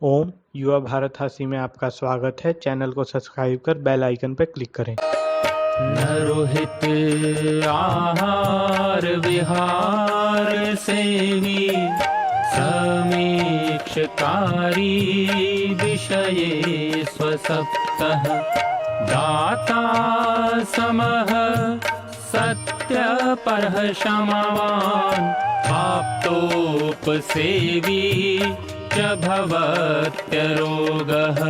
ओम युवा भारत हासी में आपका स्वागत है। चैनल को सब्सक्राइब कर बेल आइकन पर क्लिक करें। नरोहित आहार विहार सेवी समीक्षकारी विषये स्वसप्तः दाता समः सत्यपरः क्षमावान् आप्तोपसेवी च भवत्यरोगः।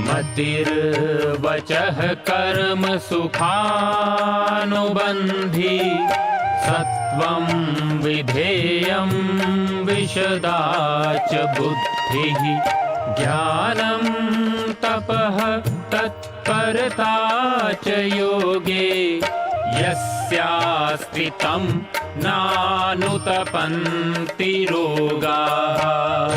मतिर्वचः कर्म सुखानुबन्धी सत्वं विधेयं विशदा च बुद्धिः ज्ञानं तपः तत्परता च योगे यस्यास्ति तं नानुतपन्ति रोगाः।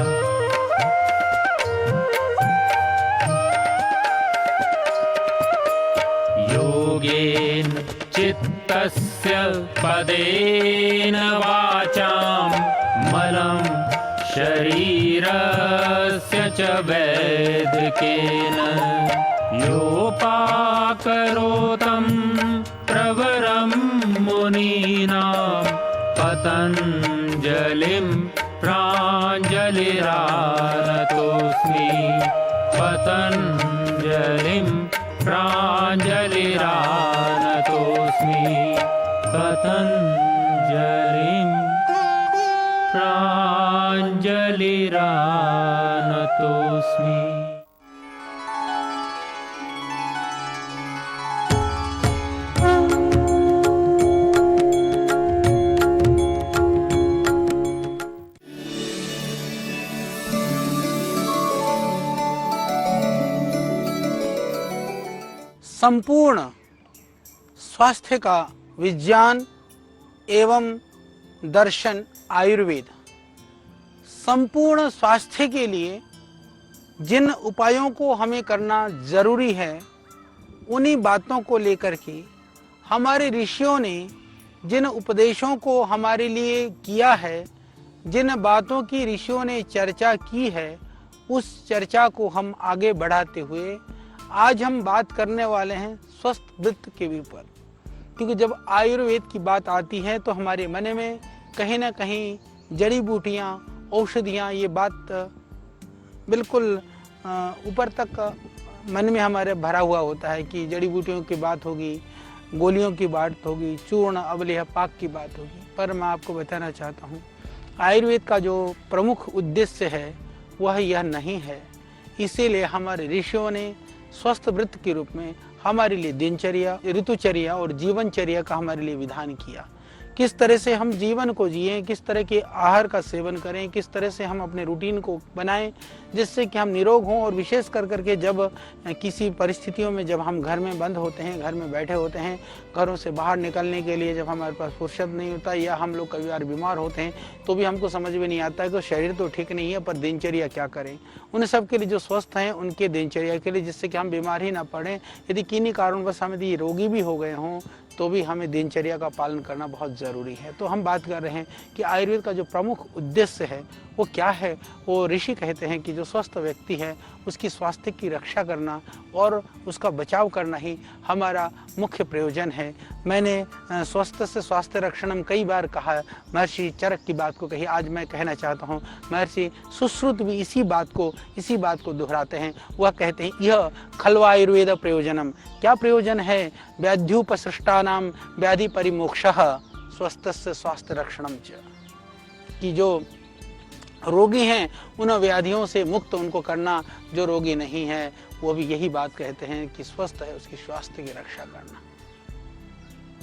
योगेन चित्तस्य पदेन वाचां मलं शरीरस्य च वैद्यकेन योपाकरोतं प्रवरं मुनीनां पतञ्जलिं प्राञ्जलिरानतोऽस्मि पतञ्जलिं प्राञ्जलिरानतोऽस्मि पतञ्जलिं प्राञ्जलिरानतोऽस्मि। संपूर्ण स्वास्थ्य का विज्ञान एवं दर्शन आयुर्वेद संपूर्ण स्वास्थ्य के लिए जिन उपायों को हमें करना जरूरी है, उन्हीं बातों को लेकर के हमारे ऋषियों ने जिन उपदेशों को हमारे लिए किया है, जिन बातों की ऋषियों ने चर्चा की है, उस चर्चा को हम आगे बढ़ाते हुए आज हम बात करने वाले हैं स्वस्थ वृत्त के ऊपर। क्योंकि जब आयुर्वेद की बात आती है तो हमारे मन में कहीं ना कहीं जड़ी बूटियाँ, औषधियाँ, ये बात बिल्कुल ऊपर तक मन में हमारे भरा हुआ होता है कि जड़ी बूटियों की बात होगी, गोलियों की बात होगी, चूर्ण अवलेह पाक की बात होगी। पर मैं आपको बताना चाहता हूँ, आयुर्वेद का जो प्रमुख उद्देश्य है वह यह नहीं है। इसीलिए हमारे ऋषियों ने स्वस्थ वृत्त के रूप में हमारे लिए दिनचर्या, ऋतुचर्या और जीवनचर्या का हमारे लिए विधान किया। किस तरह से हम जीवन को जिएं, किस तरह के आहार का सेवन करें, किस तरह से हम अपने रूटीन को बनाएं जिससे कि हम निरोग हों। और विशेष कर करके जब किसी परिस्थितियों में जब हम घर में बंद होते हैं, घर में बैठे होते हैं, घरों से बाहर निकलने के लिए जब हमारे पास फुर्सत नहीं होता, या हम लोग कभी बार बीमार होते हैं तो भी हमको समझ में नहीं आता है कि शरीर तो ठीक नहीं है पर दिनचर्या क्या करें। उन सब के लिए जो स्वस्थ हैं उनके दिनचर्या के लिए, जिससे कि हम बीमार ही ना पड़ें। यदि किन्हीं कारणवश हम यदि रोगी भी हो गए हों तो भी हमें दिनचर्या का पालन करना बहुत ज़रूरी है। तो हम बात कर रहे हैं कि आयुर्वेद का जो प्रमुख उद्देश्य है वो क्या है। वो ऋषि कहते हैं कि जो स्वस्थ व्यक्ति है उसकी स्वास्थ्य की रक्षा करना और उसका बचाव करना ही हमारा मुख्य प्रयोजन है। मैंने स्वस्थ से स्वास्थ्य रक्षणम कई बार कहा है, महर्षि चरक की बात को कही, आज मैं कहना चाहता हूँ। महर्षि सुश्रुत भी इसी बात को दोहराते हैं। वह कहते हैं यह खल्व आयुर्वेद प्रयोजनम। क्या प्रयोजन है? व्याध्युपसृष्टानाम व्याधि परिमोक्षः स्वस्थस्य स्वास्थ्य रक्षणम च। कि जो रोगी हैं उन व्याधियों से मुक्त उनको करना, जो रोगी नहीं है वो भी यही बात कहते हैं कि स्वस्थ है उसकी स्वास्थ्य की रक्षा करना।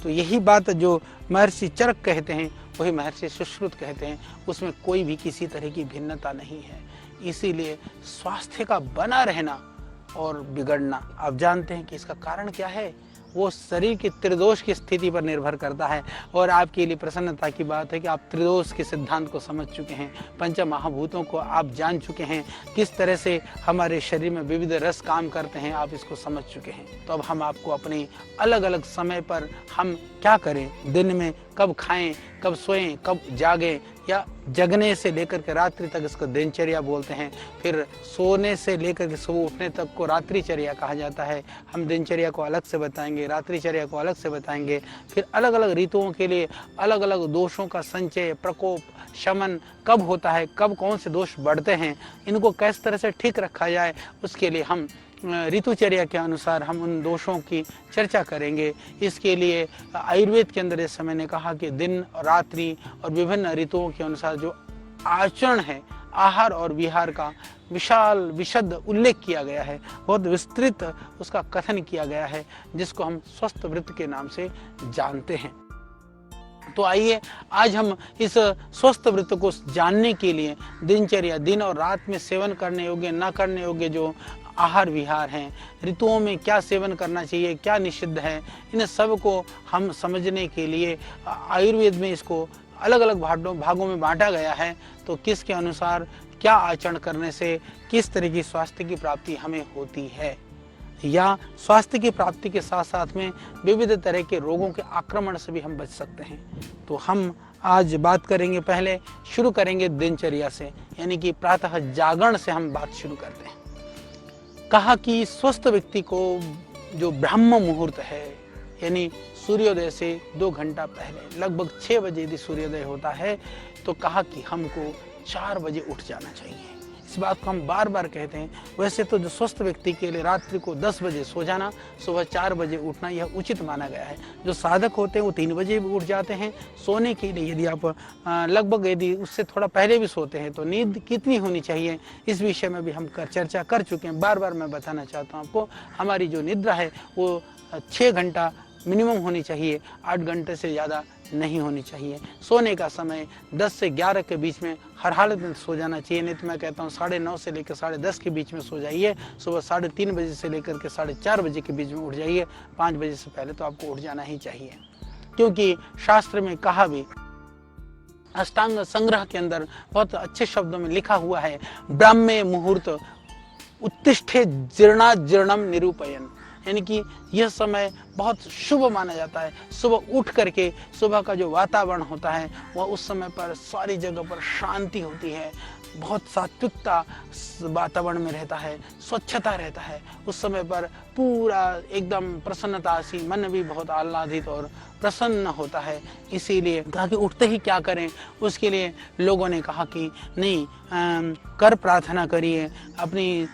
तो यही बात जो महर्षि चरक कहते हैं वही महर्षि सुश्रुत कहते हैं, उसमें कोई भी किसी तरह की भिन्नता नहीं है। इसीलिए स्वास्थ्य का बना रहना और बिगड़ना, आप जानते हैं कि इसका कारण क्या है। वो शरीर की त्रिदोष की स्थिति पर निर्भर करता है। और आपके लिए प्रसन्नता की बात है कि आप त्रिदोष के सिद्धांत को समझ चुके हैं, पंच महाभूतों को आप जान चुके हैं, किस तरह से हमारे शरीर में विविध रस काम करते हैं आप इसको समझ चुके हैं। तो अब हम आपको अपने अलग अलग समय पर हम क्या करें, दिन में कब खाएं, कब सोएं, कब जागें, या जगने से लेकर के रात्रि तक इसको दिनचर्या बोलते हैं, फिर सोने से लेकर के सुबह उठने तक को रात्रिचर्या कहा जाता है। हम दिनचर्या को अलग से बताएंगे, रात्रिचर्या को अलग से बताएंगे। फिर अलग अलग ऋतुओं के लिए अलग अलग दोषों का संचय, प्रकोप, शमन कब होता है, कब कौन से दोष बढ़ते हैं, इनको किस तरह से ठीक रखा जाए, उसके लिए हम ऋतुचर्या के अनुसार हम उन दोषों की चर्चा करेंगे। इसके लिए आयुर्वेद के अंदर इस समय ने कहा कि दिन और रात्रि और विभिन्न ऋतुओं के अनुसार जो आचरण है, आहार और विहार का विशाल विशद उल्लेख किया गया है, बहुत विस्तृत उसका कथन किया गया है, जिसको हम स्वस्थ वृत्त के नाम से जानते हैं। तो आइए आज हम इस स्वस्थ वृत्त को जानने के लिए दिनचर्या, दिन और रात में सेवन करने योग्य, न करने योग्य जो आहार विहार हैं, ऋतुओं में क्या सेवन करना चाहिए, क्या निषिद्ध है, इन सब को हम समझने के लिए आयुर्वेद में इसको अलग अलग भागों में बांटा गया है। तो किसके अनुसार क्या आचरण करने से किस तरह की स्वास्थ्य की प्राप्ति हमें होती है, या स्वास्थ्य की प्राप्ति के साथ साथ में विविध तरह के रोगों के आक्रमण से भी हम बच सकते हैं। तो हम आज बात करेंगे, पहले शुरू करेंगे दिनचर्या से, यानी कि प्रातः जागरण से हम बात शुरू करते हैं। कहा कि स्वस्थ व्यक्ति को जो ब्रह्म मुहूर्त है, यानी सूर्योदय से 2 घंटा पहले लगभग 6 बजे यदि सूर्योदय होता है, तो कहा कि हमको 4 बजे उठ जाना चाहिए। इस बात को हम बार बार कहते हैं। वैसे तो जो स्वस्थ व्यक्ति के लिए रात्रि को 10 बजे सो जाना, सुबह 4 बजे उठना, यह उचित माना गया है। जो साधक होते हैं वो 3 बजे भी उठ जाते हैं सोने के लिए। यदि आप लगभग यदि उससे थोड़ा पहले भी सोते हैं तो नींद कितनी होनी चाहिए, इस विषय में भी हम चर्चा कर चुके हैं। बार बार मैं बताना चाहता हूँ आपको, हमारी जो निद्रा है वो 6 घंटा मिनिमम होनी चाहिए, 8 घंटे से ज़्यादा नहीं होनी चाहिए। सोने का समय 10 से 11 के बीच में हर हालत में सो जाना चाहिए। नहीं तो मैं कहता हूँ 9:30 से लेकर 10:30 के बीच में सो जाइए। सुबह 3:30 बजे से लेकर के 4:30 बजे के बीच में उठ जाइए। 5 बजे से पहले तो आपको उठ जाना ही चाहिए, क्योंकि शास्त्र में कहा भी, अष्टांग संग्रह के अंदर बहुत अच्छे शब्दों में लिखा हुआ है, ब्राह्मे मुहूर्त उत्तिष्ठे जीर्णा जीर्णम निरूपयन, यानी कि यह समय बहुत शुभ माना जाता है। सुबह उठ करके सुबह का जो वातावरण होता है वह उस समय पर सारी जगह पर शांति होती है, बहुत सात्विकता वातावरण में रहता है, स्वच्छता रहता है। उस समय पर पूरा एकदम प्रसन्नता सी, मन भी बहुत आह्लादित और प्रसन्न होता है। इसीलिए कहा कि उठते ही क्या करें, उसके लिए लोगों ने कहा कि नहीं, कर प्रार्थना करिए, अपनी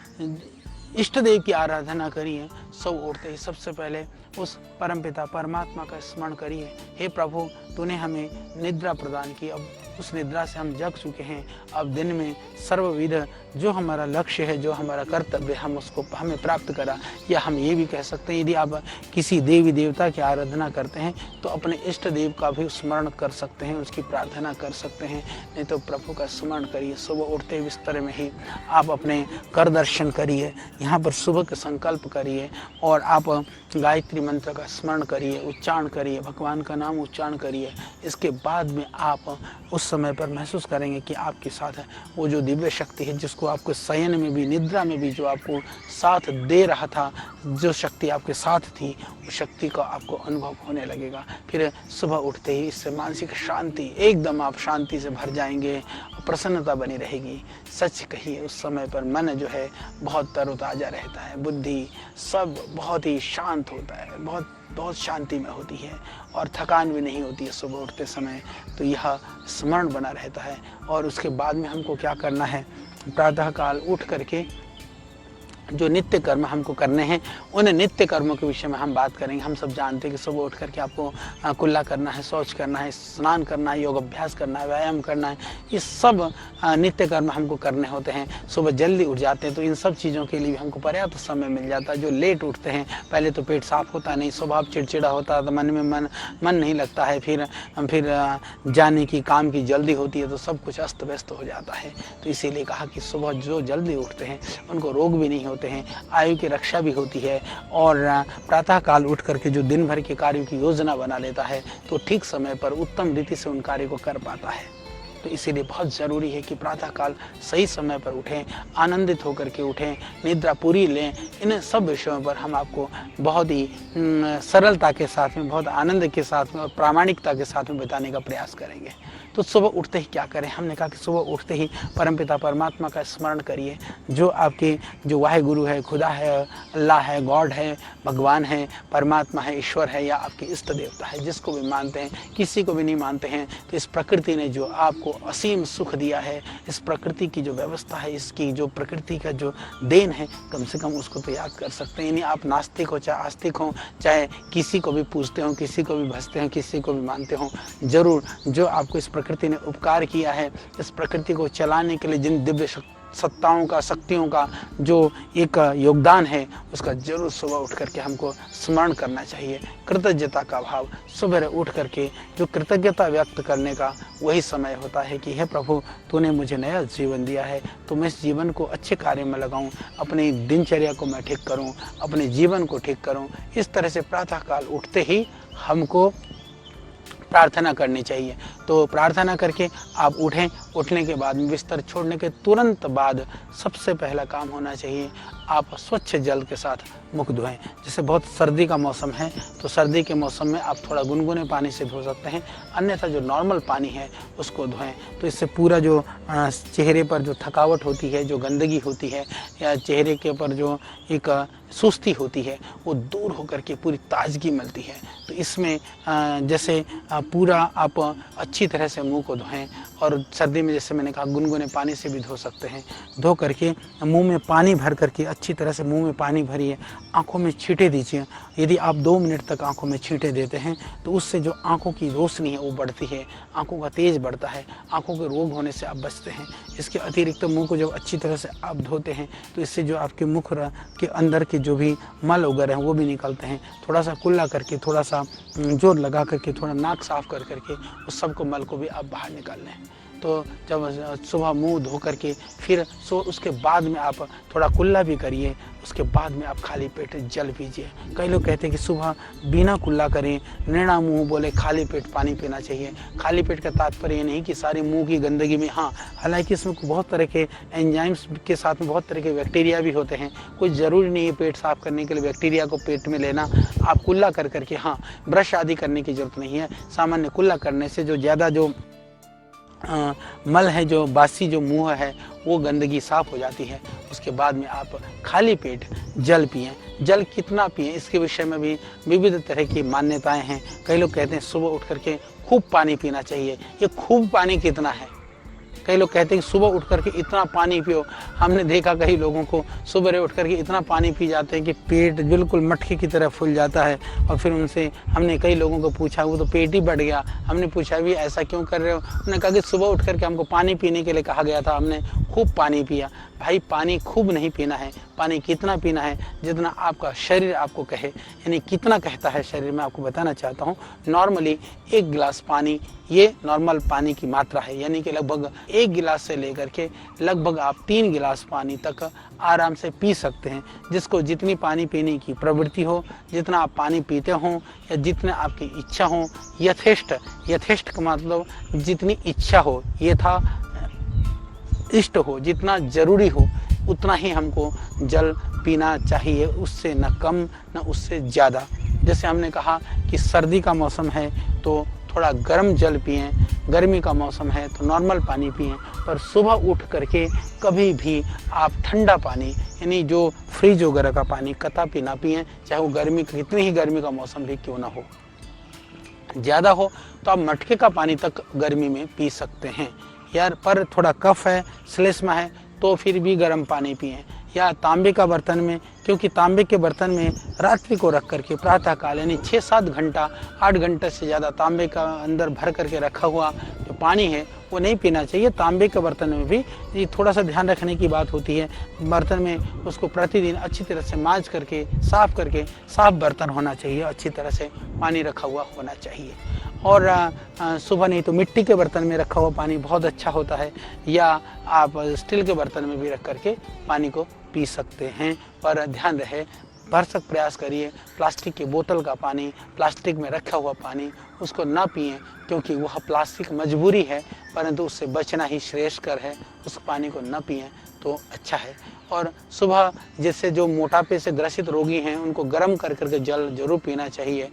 इष्ट देव की आराधना करिए। सब उठते ही सबसे पहले उस परमपिता परमात्मा का स्मरण करिए, हे प्रभु तूने हमें निद्रा प्रदान की, अब उस निद्रा से हम जग चुके हैं। अब दिन में सर्वविध जो हमारा लक्ष्य है, जो हमारा कर्तव्य है, हम उसको हमें प्राप्त करा। या हम ये भी कह सकते हैं, यदि आप किसी देवी देवता की आराधना करते हैं तो अपने इष्ट देव का भी स्मरण कर सकते हैं, उसकी प्रार्थना कर सकते हैं। नहीं तो प्रभु का स्मरण करिए। सुबह उठते बिस्तर में ही आप अपने कर दर्शन करिए, यहाँ पर सुबह का संकल्प करिए और आप गायत्री मंत्र का स्मरण करिए, उच्चारण करिए, भगवान का नाम उच्चारण करिए। इसके बाद में आप उस समय पर महसूस करेंगे कि आपके साथ है वो जो दिव्य शक्ति है, जिसको आपको शयन में भी, निद्रा में भी जो आपको साथ दे रहा था, जो शक्ति आपके साथ थी, उस शक्ति का आपको अनुभव होने लगेगा। फिर सुबह उठते ही इससे मानसिक शांति, एकदम आप शांति से भर जाएंगे, प्रसन्नता बनी रहेगी। सच कहिए उस समय पर मन जो है बहुत तरोताज़ा रहता है, बुद्धि सब बहुत ही शांत होता है, बहुत शांति में होती है और थकान भी नहीं होती है सुबह उठते समय। तो यह स्मरण बना रहता है। और उसके बाद में हमको क्या करना है, प्रातःकाल उठ करके जो नित्य कर्म हमको करने हैं, उन नित्य कर्मों के विषय में हम बात करेंगे। हम सब जानते हैं कि सुबह उठ करके आपको कुल्ला करना है, शौच करना है, स्नान करना है, योग अभ्यास करना है, व्यायाम करना है। ये सब नित्य कर्म हमको करने होते हैं। सुबह जल्दी उठ जाते हैं तो इन सब चीज़ों के लिए भी हमको पर्याप्त समय मिल जाता है। जो लेट उठते हैं, पहले तो पेट साफ होता नहीं, स्वभाव चिड़चिड़ा होता है, तो मन में मन नहीं लगता है, फिर जाने की काम की जल्दी होती है तो सब कुछ अस्त व्यस्त हो जाता है। तो इसीलिए कहा कि सुबह जो जल्दी उठते हैं उनको रोग भी नहीं होते हैं, आयु की रक्षा भी होती है और प्रातःकाल उठ करके जो दिन भर के कार्यों की योजना बना लेता है तो ठीक समय पर उत्तम रीति से उन कार्य को कर पाता है। तो इसीलिए बहुत ज़रूरी है कि प्रातःकाल सही समय पर उठें, आनंदित होकर के उठें, निद्रा पूरी लें। इन सब विषयों पर हम आपको बहुत ही सरलता के साथ में, बहुत आनंद के साथ में और प्रामाणिकता के साथ में बताने का प्रयास करेंगे। तो सुबह उठते ही क्या करें? हमने कहा कि सुबह उठते ही परमपिता परमात्मा का स्मरण करिए। जो आपके जो वाहेगुरु है, खुदा है, अल्लाह है, गॉड है, भगवान है, परमात्मा है, ईश्वर है या आपके इष्ट देवता है, जिसको भी मानते हैं, किसी को भी नहीं मानते हैं, तो इस प्रकृति ने जो आपको असीम सुख दिया है, इस प्रकृति की जो व्यवस्था है, इसकी जो प्रकृति का जो देन है, कम से कम उसको तो याद कर सकते हैं। यानी आप नास्तिक हो चाहे आस्तिक हो, चाहे किसी को भी पूजते हो, किसी को भी भजते हो, किसी को भी मानते हो, जरूर जो आपको इस प्रकृति ने उपकार किया है, इस प्रकृति को चलाने के लिए जिन दिव्य सत्ताओं का, शक्तियों का जो एक योगदान है, उसका जरूर सुबह उठ करके हमको स्मरण करना चाहिए। कृतज्ञता का भाव, सुबह उठ करके जो कृतज्ञता व्यक्त करने का वही समय होता है कि हे प्रभु, तूने मुझे नया जीवन दिया है, तो मैं इस जीवन को अच्छे कार्य में लगाऊं, अपनी दिनचर्या को मैं ठीक करूं, अपने जीवन को ठीक करूं। इस तरह से प्रातःकाल उठते ही हमको प्रार्थना करनी चाहिए। तो प्रार्थना करके आप उठें। उठने के बाद में बिस्तर छोड़ने के तुरंत बाद सबसे पहला काम होना चाहिए, आप स्वच्छ जल के साथ मुख धोएं। जैसे बहुत सर्दी का मौसम है तो सर्दी के मौसम में आप थोड़ा गुनगुने पानी से धो सकते हैं, अन्यथा जो नॉर्मल पानी है उसको धोएं। तो इससे पूरा जो चेहरे पर जो थकावट होती है, जो गंदगी होती है या चेहरे के ऊपर जो एक सुस्ती होती है, वो दूर होकर के पूरी ताजगी मिलती है। तो इसमें जैसे पूरा आप अच्छी तरह से मुंह को धोएं और सर्दी में जैसे मैंने कहा गुनगुने पानी से भी धो सकते हैं। धो करके मुंह में पानी भर करके अच्छी तरह से मुंह में पानी भरिए, आंखों में छींटे दीजिए। यदि आप 2 मिनट तक आंखों में छींटे देते हैं तो उससे जो आंखों की रोशनी है वो बढ़ती है, आंखों का तेज बढ़ता है, आंखों के रोग होने से आप बचते हैं। इसके अतिरिक्त मुंह को जब अच्छी तरह से आप धोते हैं तो इससे जो आपके मुख के अंदर के जो भी मल वगैरह हैं वो भी निकलते हैं। थोड़ा सा कुल्ला करके, थोड़ा सा जोर लगा करके, थोड़ा नाक साफ कर करके उस सब को मल को भी आप बाहर निकाल लें। तो जब सुबह मुंह धो करके फिर उसके बाद में आप थोड़ा कुल्ला भी करिए, उसके बाद में आप खाली पेट जल पीजिए। कई लोग कहते हैं कि सुबह बिना कुल्ला करें, नेड़ा मुंह बोले खाली पेट पानी पीना चाहिए। खाली पेट का तात्पर्य ये नहीं कि सारी मुंह की गंदगी में, हाँ हालांकि इसमें बहुत तरह के एंजाइम्स के साथ में बहुत तरह के बैक्टीरिया भी होते हैं। कोई ज़रूरी नहीं है पेट साफ करने के लिए बैक्टीरिया को पेट में लेना। आप कुल्ला कर करके, हाँ ब्रश आदि करने की ज़रूरत नहीं है। सामान्य कुल्ला करने से जो ज़्यादा जो मल है, जो बासी जो मुंह है, वो गंदगी साफ हो जाती है। उसके बाद में आप खाली पेट जल पिएं। जल कितना पिएं इसके विषय में भी विविध तरह की मान्यताएं हैं। कई लोग कहते हैं सुबह उठ करके खूब पानी पीना चाहिए। ये खूब पानी कितना है? कई लोग कहते हैं कि सुबह उठ करके इतना पानी पियो। हमने देखा कई लोगों को सुबह उठ करके इतना पानी पी जाते हैं कि पेट बिल्कुल मटके की तरह फूल जाता है। और फिर उनसे हमने कई लोगों को पूछा, वो तो पेट ही बढ़ गया। हमने पूछा भी ऐसा क्यों कर रहे हो? उन्होंने कहा कि सुबह उठ करके हमको पानी पीने के लिए कहा गया था, हमने खूब पानी पिया। भाई पानी खूब नहीं पीना है, पानी कितना पीना है जितना आपका शरीर आपको कहे। यानी कितना कहता है शरीर, मैं आपको बताना चाहता हूँ। नॉर्मली 1 गिलास पानी, ये नॉर्मल पानी की मात्रा है। यानी कि लगभग 1 गिलास से लेकर के लगभग आप 3 गिलास पानी तक आराम से पी सकते हैं। जिसको जितनी पानी पीने की प्रवृत्ति हो, जितना आप पानी पीते हो या जितने आपकी इच्छा हो, यथेष्ट का मतलब जितनी इच्छा हो, ये था इष्ट हो, जितना जरूरी हो उतना ही हमको जल पीना चाहिए, उससे न कम न उससे ज़्यादा। जैसे हमने कहा कि सर्दी का मौसम है तो थोड़ा गर्म जल पिएं, गर्मी का मौसम है तो नॉर्मल पानी पिएं। पर सुबह उठ करके कभी भी आप ठंडा पानी, यानी जो फ्रिज वगैरह का पानी कतई ना पिएं, चाहे वो गर्मी, कितनी ही गर्मी का मौसम भी क्यों ना हो। ज़्यादा हो तो आप मटके का पानी तक गर्मी में पी सकते हैं यार। पर थोड़ा कफ है, श्लेष्मा है तो फिर भी गर्म पानी पिएं। या तांबे का बर्तन में, क्योंकि तांबे के बर्तन में रात्रि को रख करके प्रातःकाल यानी 6-7 घंटा, 8 घंटे से ज़्यादा तांबे का अंदर भर करके रखा हुआ जो पानी है वो नहीं पीना चाहिए। तांबे के बर्तन में भी ये थोड़ा सा ध्यान रखने की बात होती है। बर्तन में उसको प्रतिदिन अच्छी तरह से मांज करके साफ बर्तन होना चाहिए, अच्छी तरह से पानी रखा हुआ होना चाहिए। और सुबह नहीं तो मिट्टी के बर्तन में रखा हुआ पानी बहुत अच्छा होता है, या आप स्टील के बर्तन में भी रख करके पानी को पी सकते हैं। पर ध्यान रहे, भरसक प्रयास करिए प्लास्टिक की बोतल का पानी, प्लास्टिक में रखा हुआ पानी उसको ना पिएं, क्योंकि वह प्लास्टिक मजबूरी है, परंतु उससे बचना ही श्रेष्ठकर है। उस पानी को न पिएं तो अच्छा है। और सुबह जैसे जो मोटापे से ग्रसित रोगी हैं उनको गर्म कर करके जल जरूर पीना चाहिए।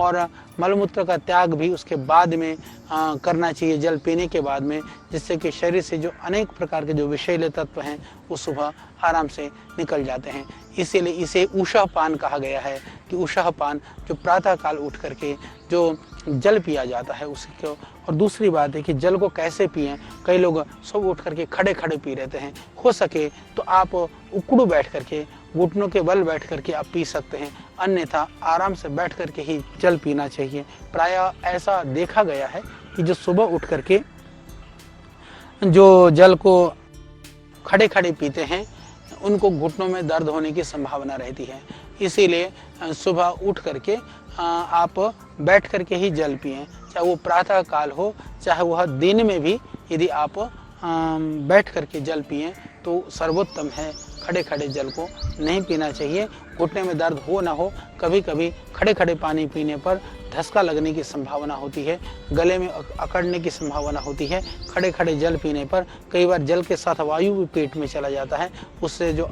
और मलमूत्र का त्याग भी उसके बाद में करना चाहिए, जल पीने के बाद में, जिससे कि शरीर से जो अनेक प्रकार के जो विषैले तत्व हैं वो सुबह आराम से निकल जाते हैं। इसीलिए इसे उषः पान कहा गया है कि उषः पान जो प्रातः काल उठ करके जो जल पिया जाता है उसको। और दूसरी बात है कि जल को कैसे पिएं। कई लोग सुबह उठ करके खड़े खड़े पी लेते हैं। हो सके तो आप उकड़ू बैठ करके, घुटनों के बल बैठ करके आप पी सकते हैं, अन्यथा आराम से बैठ करके ही जल पीना चाहिए। प्रायः ऐसा देखा गया है कि जो सुबह उठ करके जो जल को खड़े खड़े पीते हैं उनको घुटनों में दर्द होने की संभावना रहती है। इसीलिए सुबह उठ करके आप बैठ करके ही जल पिएं, चाहे वो प्रातः काल हो चाहे वह दिन में भी। यदि आप बैठ करके जल पिएं तो सर्वोत्तम है। खड़े खड़े जल को नहीं पीना चाहिए। घुटने में दर्द हो ना हो, कभी कभी खड़े खड़े पानी पीने पर धसका लगने की संभावना होती है, गले में अकड़ने की संभावना होती है। खड़े खड़े जल पीने पर कई बार जल के साथ वायु भी पेट में चला जाता है, उससे जो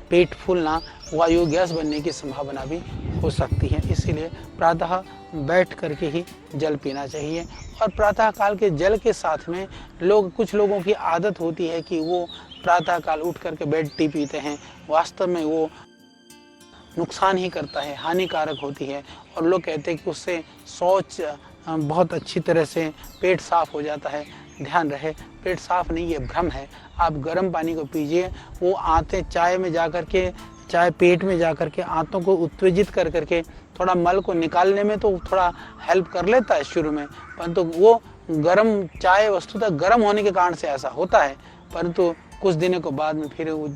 पेट फूलना, वायु गैस बनने की संभावना भी हो सकती है। इसीलिए प्रातः बैठ करके ही जल पीना चाहिए। और प्रातः काल के जल के साथ में कुछ लोगों की आदत होती है कि वो प्रातः काल उठ करके बेड टी पीते हैं। वास्तव में वो नुकसान ही करता है, हानिकारक होती है। और लोग कहते हैं कि उससे शौच बहुत अच्छी तरह से पेट साफ हो जाता है। ध्यान रहे, पेट साफ नहीं, ये भ्रम है। आप गर्म पानी को पीजिए, वो आंतें चाय पेट में जा करके आंतों को उत्तेजित कर करके थोड़ा मल को निकालने में तो थोड़ा हेल्प कर लेता है शुरू में, परंतु वो गर्म चाय वस्तुतः गर्म होने के कारण से ऐसा होता है, परंतु कुछ दिनों के बाद में फिर वो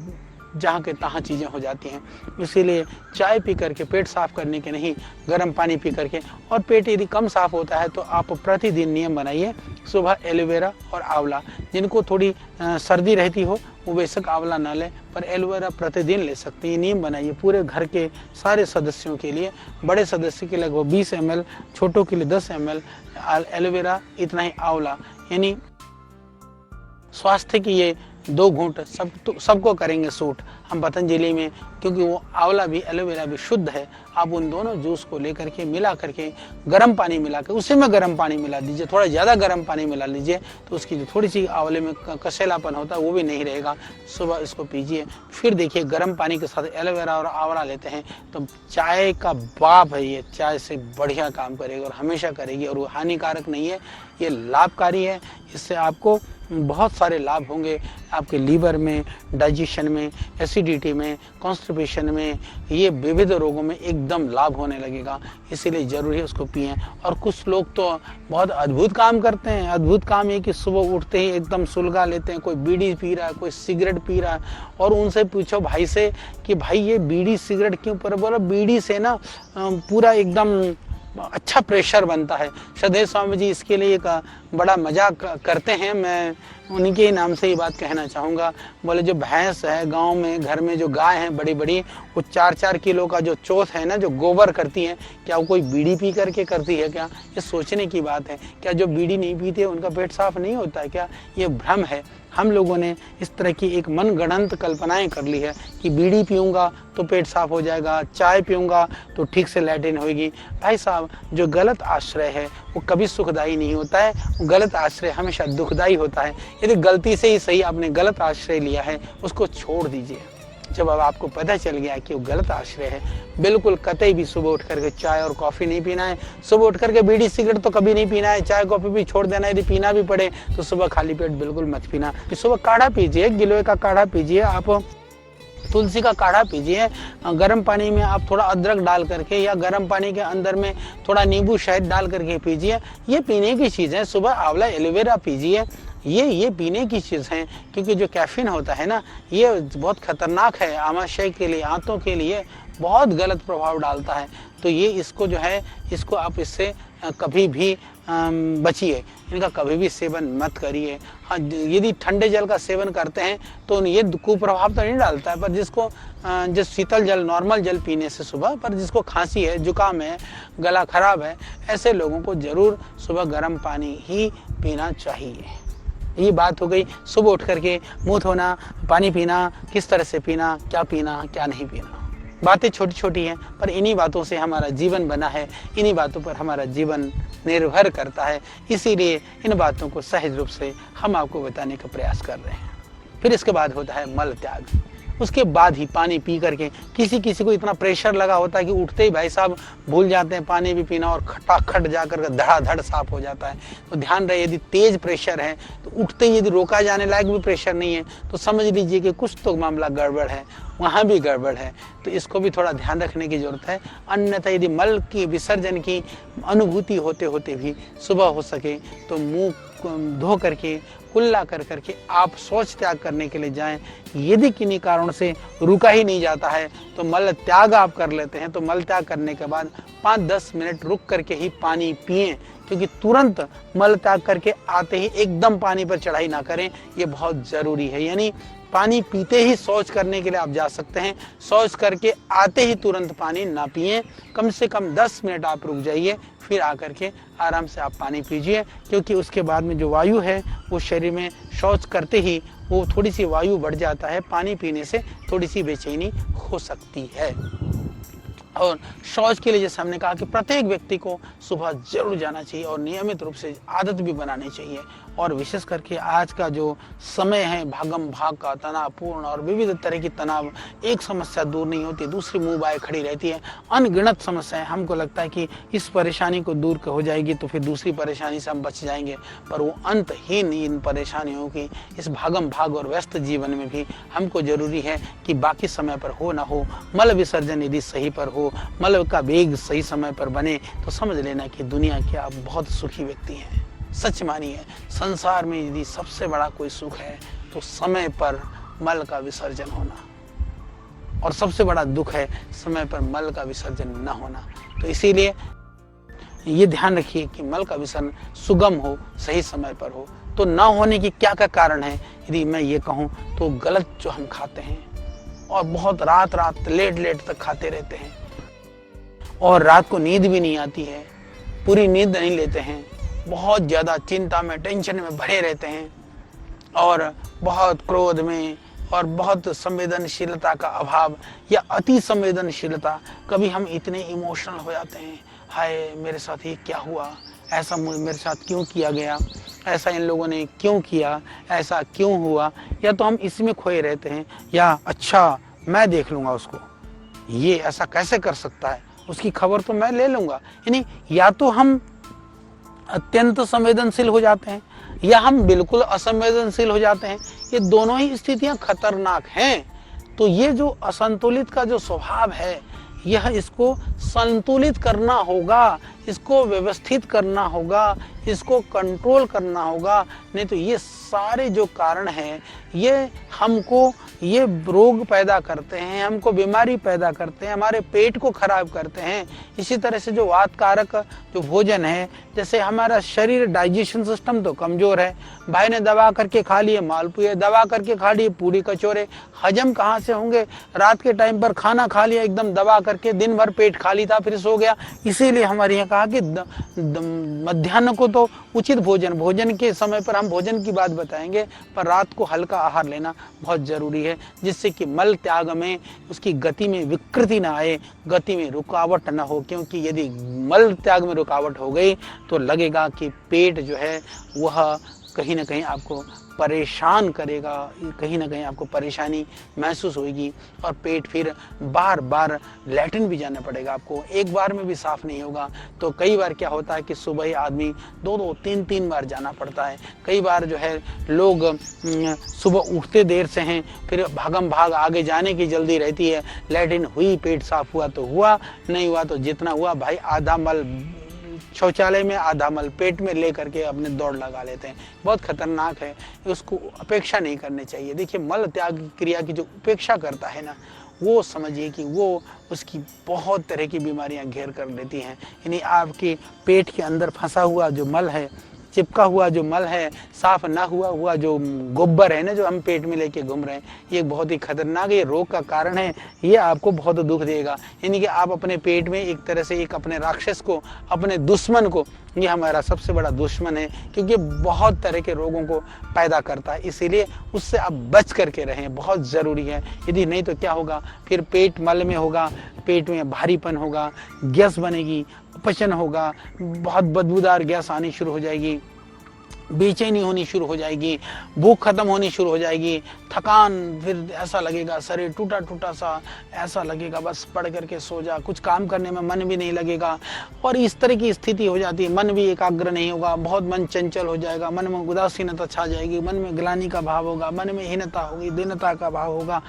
जहाँ के तहाँ चीज़ें हो जाती हैं। इसीलिए चाय पी करके पेट साफ करने के नहीं, गर्म पानी पी करके। और पेट यदि कम साफ होता है तो आप प्रतिदिन नियम बनाइए, सुबह एलोवेरा और आंवला, जिनको थोड़ी सर्दी रहती हो वो बेशक आंवला ना लें, पर एलोवेरा प्रतिदिन ले सकते हैं। नियम बनाइए पूरे घर के सारे सदस्यों के लिए। बड़े सदस्य के लगभग 20 ml, छोटों के लिए 10 ml एलोवेरा, इतना ही आंवला, यानी स्वास्थ्य की ये 2 घूंट सबको करेंगे सूट। हम पतंजलि में, क्योंकि वो आंवला भी एलोवेरा भी शुद्ध है, आप उन दोनों जूस को लेकर के मिला करके गर्म पानी मिला कर, उसी में गर्म पानी मिला दीजिए, थोड़ा ज़्यादा गर्म पानी मिला लीजिए, तो उसकी जो थोड़ी सी आंवले में कसेलापन होता है वो भी नहीं रहेगा। सुबह इसको पीजिए, फिर देखिए गर्म पानी के साथ एलोवेरा और आंवला लेते हैं तो चाय का बाप है ये, चाय से बढ़िया काम करेगी और हमेशा करेगी, और वो हानिकारक नहीं है, ये लाभकारी है। इससे आपको बहुत सारे लाभ होंगे, आपके लीवर में, डाइजेशन में, एसिडिटी में, कॉन्स्टिपेशन में, ये विविध रोगों में एकदम लाभ होने लगेगा। इसीलिए जरूरी है उसको पिएं। और कुछ लोग तो बहुत अद्भुत काम करते हैं। अद्भुत काम ये कि सुबह उठते ही एकदम सुलगा लेते हैं, कोई बीड़ी पी रहा है, कोई सिगरेट पी रहा है, और उनसे पूछो भाई से कि भाई ये बीड़ी सिगरेट क्यों? पर बोलो बीड़ी से ना पूरा एकदम अच्छा प्रेशर बनता है। सदैव स्वामी जी इसके लिए एक बड़ा मजाक करते हैं, मैं उन्हीं के नाम से ये बात कहना चाहूँगा। बोले जो भैंस है गांव में, घर में जो गाय हैं बड़ी बड़ी, वो 4-4 किलो का जो चोथ है ना, जो गोबर करती है, क्या वो कोई बीड़ी पी करके करती है क्या? ये सोचने की बात है। क्या जो बीड़ी नहीं पीते उनका पेट साफ नहीं होता है क्या? ये भ्रम है। हम लोगों ने इस तरह की एक मनगढ़ंत कल्पनाएं कर ली है कि बीड़ी पीऊँगा तो पेट साफ हो जाएगा, चाय पीऊँगा तो ठीक से लैट्रिन होगी। भाई साहब, जो गलत आश्रय है वो कभी सुखदायी नहीं होता है, वो गलत आश्रय हमेशा दुखदायी होता है। यदि गलती से ही सही आपने गलत आश्रय लिया है, उसको छोड़ दीजिए। जब अब आपको पता चल गया कि वो गलत आश्रय है, बिल्कुल कतई भी सुबह उठ करके चाय और कॉफ़ी नहीं पीना है। सुबह उठ करके बीड़ी सिगरेट तो कभी नहीं पीना है, चाय कॉफ़ी भी छोड़ देना है। यदि पीना भी पड़े तो सुबह खाली पेट बिल्कुल मत पीना। सुबह काढ़ा पीजिए, गिलोय का काढ़ा पीजिए, आप तुलसी का काढ़ा पीजिए। गर्म पानी में आप थोड़ा अदरक डाल करके या गर्म पानी के अंदर में थोड़ा नींबू शहद डाल करके पीजिए। ये पीने की चीज़ है। सुबह आंवला एलोवेरा पीजिए, ये पीने की चीज़ है। क्योंकि जो कैफीन होता है ना, ये बहुत खतरनाक है आमाशय के लिए, आंतों के लिए बहुत गलत प्रभाव डालता है। तो ये इसको जो है, इसको आप इससे कभी भी बचिए। इनका कभी भी सेवन मत करिए। हाँ, यदि ठंडे जल का सेवन करते हैं तो ये कुप्रभाव तो नहीं डालता है, पर जिसको जो शीतल जल, नॉर्मल जल पीने से सुबह, पर जिसको खांसी है, जुकाम है, गला खराब है, ऐसे लोगों को जरूर सुबह गर्म पानी ही पीना चाहिए। ये बात हो गई सुबह उठ करके मुंह धोना, पानी पीना, किस तरह से पीना, क्या नहीं पीना। बातें छोटी छोटी हैं, पर इन्हीं बातों से हमारा जीवन बना है, इन्हीं बातों पर हमारा जीवन निर्भर करता है। इसीलिए इन बातों को सहज रूप से हम आपको बताने का प्रयास कर रहे हैं। फिर इसके बाद होता है मल त्याग। उसके बाद ही पानी पी करके, किसी को इतना प्रेशर लगा होता है कि उठते ही भाई साहब भूल जाते हैं पानी भी पीना, और खटाखट जाकर धड़ाधड़ साफ हो जाता है। तो ध्यान रहे, यदि तेज प्रेशर है तो उठते ही यदि रोका जाने लायक भी प्रेशर नहीं है तो समझ लीजिए कि कुछ तो मामला गड़बड़ है, वहाँ भी गड़बड़ है। तो इसको भी थोड़ा ध्यान रखने की जरूरत है। अन्यथा यदि मल की विसर्जन की अनुभूति होते होते भी सुबह हो सके तो मुंह धो करके, कुल्ला कर करके आप शौच त्याग करने के लिए जाएं। यदि किन्हीं कारण से रुका ही नहीं जाता है तो मल त्याग आप कर लेते हैं, तो मल त्याग करने के बाद 5-10 मिनट रुक करके ही पानी पिएं, क्योंकि तुरंत मल त्याग करके आते ही एकदम पानी पर चढ़ाई ना करें, ये बहुत ज़रूरी है। यानी पानी पीते ही शौच करने के लिए आप जा सकते हैं, शौच करके आते ही तुरंत पानी ना पिएं। कम से कम 10 मिनट आप रुक जाइए, फिर आकर के आराम से आप पानी पीजिए, क्योंकि उसके बाद में जो वायु है वो शरीर में शौच करते ही वो थोड़ी सी वायु बढ़ जाता है। पानी पीने से थोड़ी सी बेचैनी हो सकती है। और शौच के लिए जैसे हमने कहा कि प्रत्येक व्यक्ति को सुबह जरूर जाना चाहिए और नियमित रूप से आदत भी बनानी चाहिए। और विशेष करके आज का जो समय है भागम भाग का, तनावपूर्ण और विविध तरह की तनाव, एक समस्या दूर नहीं होती, दूसरी मुंह बाय खड़ी रहती है। अनगिनत समस्याएं, हमको लगता है कि इस परेशानी को दूर हो जाएगी तो फिर दूसरी परेशानी से हम बच जाएंगे, पर वो अंतहीन इन परेशानियों की इस भागम भाग और व्यस्त जीवन में भी हमको जरूरी है कि बाकी समय पर हो ना हो, मल विसर्जन यदि सही पर हो, मल का वेग सही समय पर बने, तो समझ लेना कि दुनिया के आप बहुत सुखी व्यक्ति हैं। सच मानिए, संसार में यदि सबसे बड़ा कोई सुख है तो समय पर मल का विसर्जन होना, और सबसे बड़ा दुख है समय पर मल का विसर्जन न होना। तो इसीलिए ये ध्यान रखिए कि मल का विसर्जन सुगम हो, सही समय पर हो। तो ना होने की क्या क्या कारण है, यदि मैं ये कहूँ तो गलत जो हम खाते हैं, और बहुत रात लेट तक खाते रहते हैं, और रात को नींद भी नहीं आती है, पूरी नींद नहीं लेते हैं, बहुत ज़्यादा चिंता में, टेंशन में भरे रहते हैं, और बहुत क्रोध में, और बहुत संवेदनशीलता का अभाव या अति संवेदनशीलता। कभी हम इतने इमोशनल हो जाते हैं, हाय मेरे साथ ये क्या हुआ, ऐसा मेरे साथ क्यों किया गया, ऐसा इन लोगों ने क्यों किया, ऐसा क्यों हुआ, या तो हम इसमें खोए रहते हैं, या अच्छा मैं देख लूँगा उसको, ये ऐसा कैसे कर सकता है, उसकी खबर तो मैं ले लूँगा। यानी या तो हम अत्यंत संवेदनशील हो जाते हैं या हम बिल्कुल असंवेदनशील हो जाते हैं। ये दोनों ही स्थितियां खतरनाक हैं। तो ये जो असंतुलित का जो स्वभाव है, यह इसको संतुलित करना होगा, इसको व्यवस्थित करना होगा, इसको कंट्रोल करना होगा। नहीं तो ये सारे जो कारण हैं ये हमको ये रोग पैदा करते हैं, हमको बीमारी पैदा करते हैं, हमारे पेट को खराब करते हैं। इसी तरह से जो वात कारक जो भोजन है, जैसे हमारा शरीर डाइजेशन सिस्टम तो कमजोर है, भाई ने दबा करके खा लिए मालपुए, दबा करके खा लिए पूरी कचौरे, हजम कहाँ से होंगे। रात के टाइम पर खाना खा लिया एकदम दबा करके, दिन भर पेट खाली था फिर सो गया। इसीलिए हमारे यहाँ कहा कि मध्याह्न को तो उचित भोजन के समय पर हम भोजन की बात बताएंगे, पर रात को हल्का आहार लेना बहुत जरूरी है, जिससे कि मल त्याग में उसकी गति में विकृति ना आए, गति में रुकावट ना हो। क्योंकि यदि मल त्याग में रुकावट हो गई तो लगेगा कि पेट जो है वह कहीं ना कहीं आपको परेशान करेगा, कहीं ना कहीं आपको परेशानी महसूस होगी, और पेट फिर बार बार लैट्रिन भी जाना पड़ेगा आपको, एक बार में भी साफ नहीं होगा। तो कई बार क्या होता है कि सुबह ही आदमी 2-3 बार जाना पड़ता है। कई बार जो है लोग सुबह उठते देर से हैं, फिर भागम भाग आगे जाने की जल्दी रहती है, लैट्रिन हुई, पेट साफ हुआ तो हुआ, नहीं हुआ तो जितना हुआ भाई आधा मल शौचालय में, आधा मल पेट में ले करके अपने दौड़ लगा लेते हैं। बहुत खतरनाक है, उसको अपेक्षा नहीं करनी चाहिए। देखिए, मल त्याग क्रिया की जो उपेक्षा करता है ना, वो समझिए कि वो उसकी बहुत तरह की बीमारियां घेर कर लेती हैं। यानी आपके पेट के अंदर फंसा हुआ जो मल है चिपका हुआ जो मल है, साफ ना हुआ जो गोबर है ना, जो हम पेट में लेके घूम रहे हैं, ये बहुत ही खतरनाक ये रोग का कारण है। ये आपको बहुत दुख देगा। यानी कि आप अपने पेट में एक तरह से एक अपने राक्षस को, अपने दुश्मन को, ये हमारा सबसे बड़ा दुश्मन है, क्योंकि बहुत तरह के रोगों को पैदा करता है। इसीलिए उससे आप बच करके रहें, बहुत ज़रूरी है। यदि नहीं तो क्या होगा, फिर पेट मल में होगा, पेट में भारीपन होगा, गैस बनेगी, अपचन होगा, बहुत बदबूदार गैस आनी शुरू हो जाएगी, बेचैनी होनी शुरू हो जाएगी, भूख खत्म होनी शुरू हो जाएगी, थकान, फिर ऐसा लगेगा शरीर टूटा टूटा सा, ऐसा लगेगा बस पड़ करके सो जा, कुछ काम करने में मन भी नहीं लगेगा। और इस तरह की स्थिति हो जाती है, मन भी एकाग्र नहीं होगा, बहुत मन चंचल हो जाएगा, मन में उदासीनता छा जाएगी, मन में ग्लानि का भाव होगा, मन में हीनता होगी, दीनता का भाव होगा।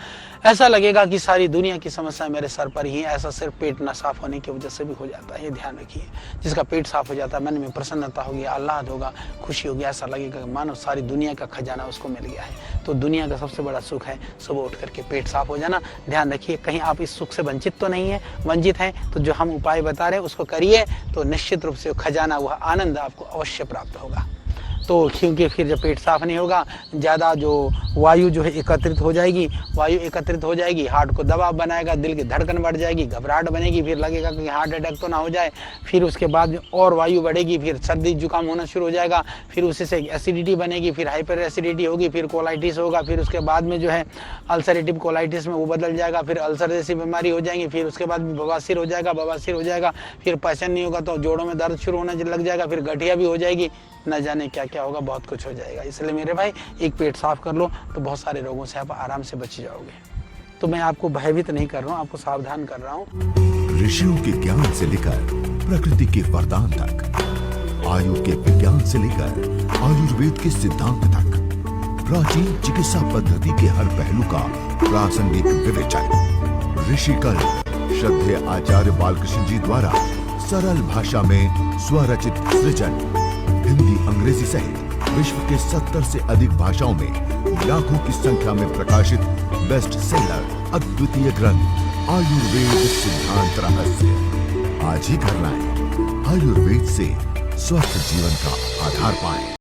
ऐसा लगेगा कि सारी दुनिया की समस्या मेरे सर पर ही है। ऐसा सिर्फ पेट न साफ होने की वजह से भी हो जाता है, ये ध्यान रखिए। जिसका पेट साफ हो जाता है, मन में प्रसन्नता होगी, आह्लाद होगा, खुशी होगी, ऐसा लगेगा कि मानो सारी दुनिया का खजाना उसको मिल गया है। तो दुनिया का सबसे बड़ा सुख है सुबह उठ करके पेट साफ हो जाना। ध्यान रखिए, कहीं आप इस सुख से वंचित तो नहीं है, वंचित हैं तो जो हम उपाय बता रहे हैं उसको करिए, तो निश्चित रूप से खजाना, वह आनंद आपको अवश्य प्राप्त होगा। तो क्योंकि फिर जब पेट साफ नहीं होगा, ज़्यादा जो वायु जो है एकत्रित हो जाएगी, वायु एकत्रित हो जाएगी, हार्ट को दबाव बनाएगा, दिल की धड़कन बढ़ जाएगी, घबराहट बनेगी, फिर लगेगा कि हार्ट अटैक तो ना हो जाए। फिर उसके बाद और वायु बढ़ेगी, फिर सर्दी जुकाम होना शुरू हो जाएगा, फिर उसी से एसिडिटी बनेगी, फिर हाइपर एसिडिटी होगी, फिर कोलाइटिस होगा, फिर उसके बाद में जो है अल्सरेटिव कोलाइटिस में वो बदल जाएगा, फिर अल्सर जैसी बीमारी हो जाएंगी, फिर उसके बाद बवासीर हो जाएगा, बवासीर हो जाएगा, फिर पाचन नहीं होगा तो जोड़ों में दर्द शुरू होने लग जाएगा, फिर गठिया भी हो जाएगी, न जाने क्या क्या होगा, बहुत कुछ हो जाएगा। इसलिए मेरे भाई, एक पेट साफ कर लो तो बहुत सारे रोगों से आप आराम से बच जाओगे। तो मैं आपको भयभीत नहीं कर रहा हूँ, आपको सावधान कर रहा हूँ। ऋषियों के ज्ञान से लेकर प्रकृति के वरदान तक, आयु के विज्ञान से लेकर आयुर्वेद के सिद्धांत तक, प्राचीन चिकित्सा पद्धति के हर पहलू का प्रासंगिक विवेचन। ऋषिकल श्रद्धेय आचार्य बालकृष्ण जी द्वारा सरल भाषा में स्वरचित सृजन, हिंदी, अंग्रेजी सहित विश्व के 70 से अधिक भाषाओं में लाखों की संख्या में प्रकाशित बेस्ट सेलर अद्वितीय ग्रंथ आयुर्वेद सिद्धांत रहस्य। आज ही करना है, आयुर्वेद से स्वस्थ जीवन का आधार पाएं।